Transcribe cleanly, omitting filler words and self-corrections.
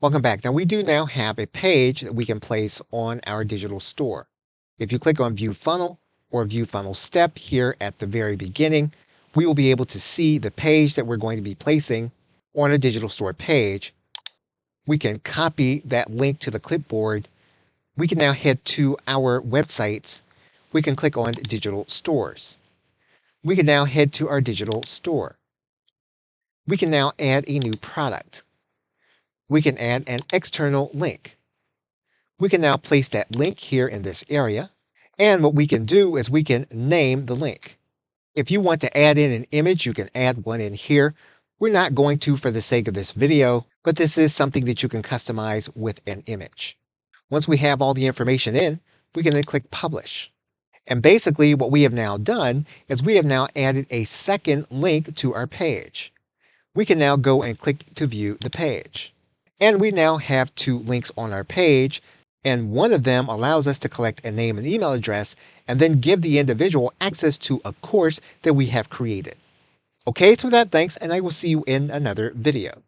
Welcome back. Now we do now have a page that we can place on our digital store. If you click on View Funnel or View Funnel Step here at the very beginning, we will be able to see the page that we're going to be placing on a digital store page. We can copy that link to the clipboard. We can now head to our websites. We can click on Digital Stores. We can now head to our digital store. We can now add a new product. We can add an external link. We can now place that link here in this area. And what we can do is we can name the link. If you want to add in an image, you can add one in here. We're not going to for the sake of this video, but this is something that you can customize with an image. Once we have all the information in, we can then click Publish. And basically what we have now done is we have now added a second link to our page. We can now go and click to view the page. And we now have two links on our page, and one of them allows us to collect a name and email address and then give the individual access to a course that we have created. Okay, so with that, thanks, and I will see you in another video.